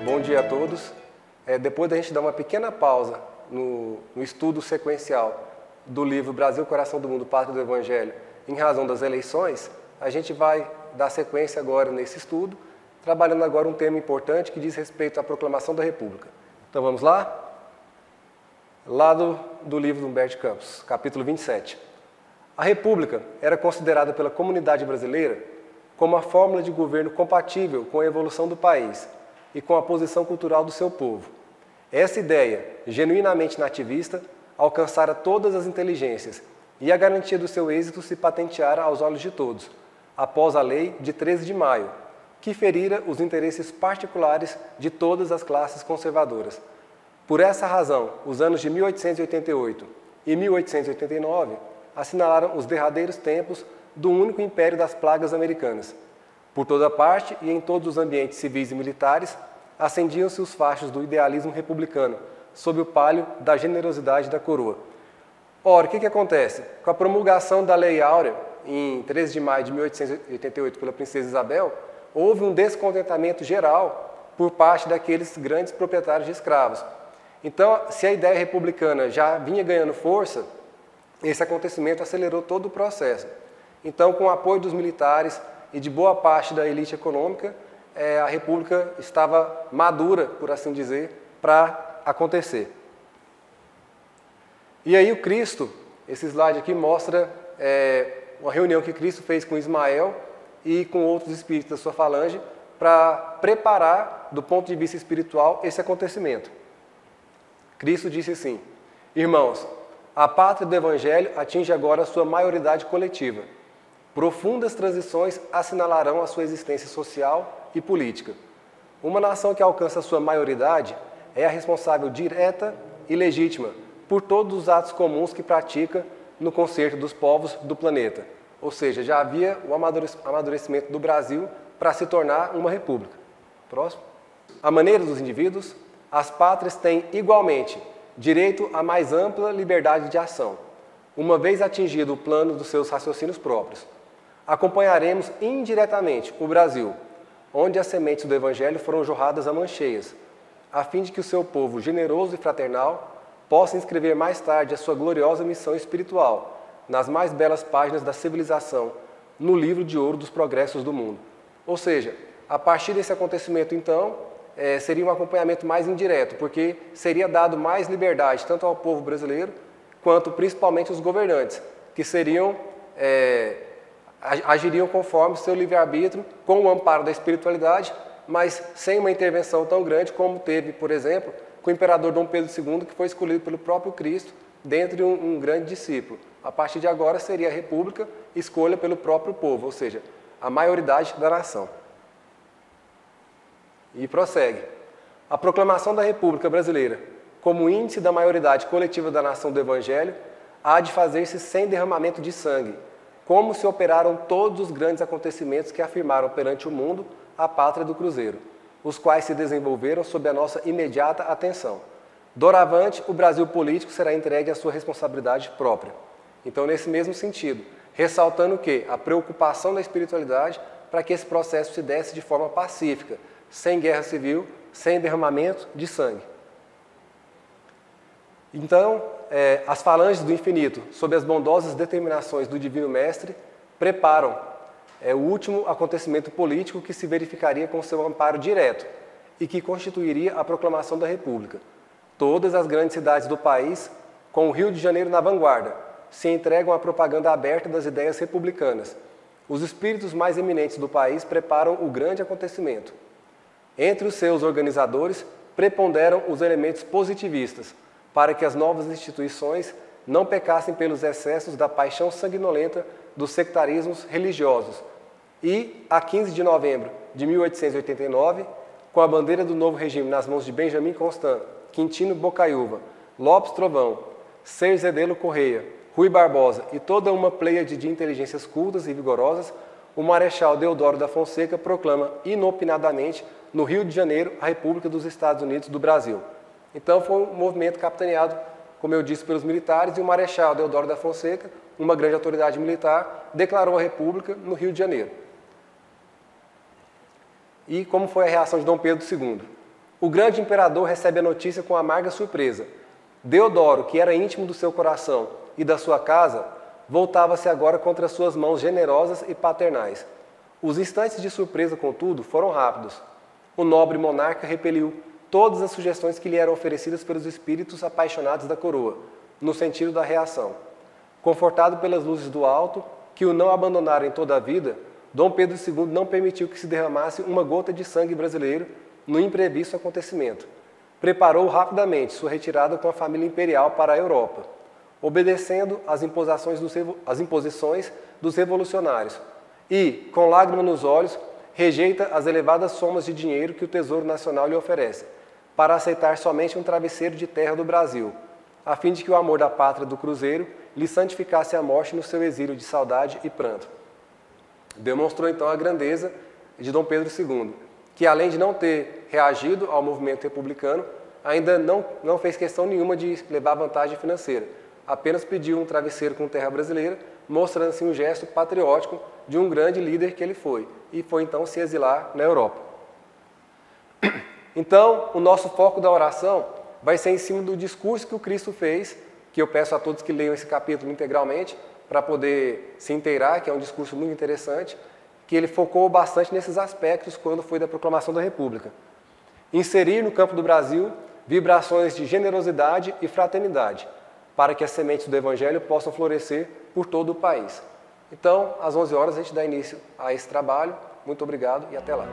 Bom dia a todos. Depois da gente dar uma pequena pausa no estudo sequencial do livro Brasil, Coração do Mundo, Pátria do Evangelho, em razão das eleições, a gente vai dar sequência agora nesse estudo, trabalhando agora um tema importante que diz respeito à proclamação da República. Então vamos lá? Lá do livro do Humberto de Campos, capítulo 27. A República era considerada pela comunidade brasileira como a fórmula de governo compatível com a evolução do país e com a posição cultural do seu povo. Essa ideia, genuinamente nativista, alcançara todas as inteligências e a garantia do seu êxito se patenteara aos olhos de todos, após a lei de 13 de maio, que ferira os interesses particulares de todas as classes conservadoras. Por essa razão, os anos de 1888 e 1889 assinalaram os derradeiros tempos do único império das plagas americanas. Por toda parte e em todos os ambientes civis e militares, acendiam-se os fachos do idealismo republicano, sob o pálio da generosidade da coroa. Ora, o que acontece? Com a promulgação da Lei Áurea, em 13 de maio de 1888, pela princesa Isabel, houve um descontentamento geral por parte daqueles grandes proprietários de escravos. Então, se a ideia republicana já vinha ganhando força, esse acontecimento acelerou todo o processo. Então, com o apoio dos militares e de boa parte da elite econômica, a República estava madura, por assim dizer, para acontecer. E aí o Cristo, esse slide aqui mostra uma reunião que Cristo fez com Ismael e com outros espíritos da sua falange para preparar, do ponto de vista espiritual, esse acontecimento. Cristo disse assim: irmãos, a pátria do Evangelho atinge agora a sua maioridade coletiva. Profundas transições assinalarão a sua existência social e política. Uma nação que alcança a sua maioridade é a responsável direta e legítima por todos os atos comuns que pratica no concerto dos povos do planeta. Ou seja, já havia o amadurecimento do Brasil para se tornar uma república. Próximo. A maneira dos indivíduos, as pátrias têm igualmente direito à mais ampla liberdade de ação, uma vez atingido o plano dos seus raciocínios próprios. Acompanharemos indiretamente o Brasil, onde as sementes do Evangelho foram jorradas a mancheias, a fim de que o seu povo generoso e fraternal possa inscrever mais tarde a sua gloriosa missão espiritual nas mais belas páginas da civilização, no livro de ouro dos progressos do mundo. Ou seja, a partir desse acontecimento, então, seria um acompanhamento mais indireto, porque seria dado mais liberdade tanto ao povo brasileiro, quanto principalmente os governantes, que agiriam conforme seu livre-arbítrio, com o amparo da espiritualidade, mas sem uma intervenção tão grande como teve, por exemplo, com o imperador Dom Pedro II, que foi escolhido pelo próprio Cristo, dentre um grande discípulo. A partir de agora seria a república, escolha pelo próprio povo, ou seja, a maioridade da nação. E prossegue. A proclamação da República Brasileira, como índice da maioridade coletiva da nação do Evangelho, há de fazer-se sem derramamento de sangue, como se operaram todos os grandes acontecimentos que afirmaram perante o mundo a pátria do Cruzeiro, os quais se desenvolveram sob a nossa imediata atenção. Doravante, o Brasil político será entregue à sua responsabilidade própria. Então, nesse mesmo sentido, ressaltando que a preocupação da espiritualidade para que esse processo se desse de forma pacífica, sem guerra civil, sem derramamento de sangue. Então, as falanges do infinito, sob as bondosas determinações do Divino Mestre, preparam o último acontecimento político que se verificaria com seu amparo direto e que constituiria a proclamação da República. Todas as grandes cidades do país, com o Rio de Janeiro na vanguarda, se entregam à propaganda aberta das ideias republicanas. Os espíritos mais eminentes do país preparam o grande acontecimento. Entre os seus organizadores, preponderam os elementos positivistas, para que as novas instituições não pecassem pelos excessos da paixão sanguinolenta dos sectarismos religiosos. E, a 15 de novembro de 1889, com a bandeira do novo regime nas mãos de Benjamin Constant, Quintino Bocaiúva, Lopes Trovão, Ser Zedelo Correia, Rui Barbosa e toda uma pleiade de inteligências cultas e vigorosas, o Marechal Deodoro da Fonseca proclama inopinadamente no Rio de Janeiro a República dos Estados Unidos do Brasil. Então foi um movimento capitaneado, como eu disse, pelos militares, e o Marechal Deodoro da Fonseca, uma grande autoridade militar, declarou a República no Rio de Janeiro. E como foi a reação de Dom Pedro II? o grande imperador recebe a notícia com amarga surpresa. Deodoro, que era íntimo do seu coração e da sua casa, voltava-se agora contra suas mãos generosas e paternais. Os instantes de surpresa, contudo, foram rápidos. O nobre monarca repeliu todas as sugestões que lhe eram oferecidas pelos espíritos apaixonados da coroa, no sentido da reação. Confortado pelas luzes do alto, que o não abandonaram em toda a vida, Dom Pedro II não permitiu que se derramasse uma gota de sangue brasileiro no imprevisto acontecimento. Preparou rapidamente sua retirada com a família imperial para a Europa, obedecendo às imposições dos revolucionários e, com lágrimas nos olhos, rejeita as elevadas somas de dinheiro que o Tesouro Nacional lhe oferece, para aceitar somente um travesseiro de terra do Brasil, a fim de que o amor da pátria do cruzeiro lhe santificasse a morte no seu exílio de saudade e pranto. Demonstrou então a grandeza de Dom Pedro II, que além de não ter reagido ao movimento republicano, ainda não fez questão nenhuma de levar vantagem financeira, apenas pediu um travesseiro com terra brasileira, mostrando assim um gesto patriótico de um grande líder que ele foi, e foi então se exilar na Europa. Então, o nosso foco da oração vai ser em cima do discurso que o Cristo fez, que eu peço a todos que leiam esse capítulo integralmente, para poder se inteirar, que é um discurso muito interessante, que ele focou bastante nesses aspectos quando foi da proclamação da República. Inserir no campo do Brasil vibrações de generosidade e fraternidade, para que as sementes do Evangelho possam florescer por todo o país. Então, às 11 horas, a gente dá início a esse trabalho. Muito obrigado e até lá.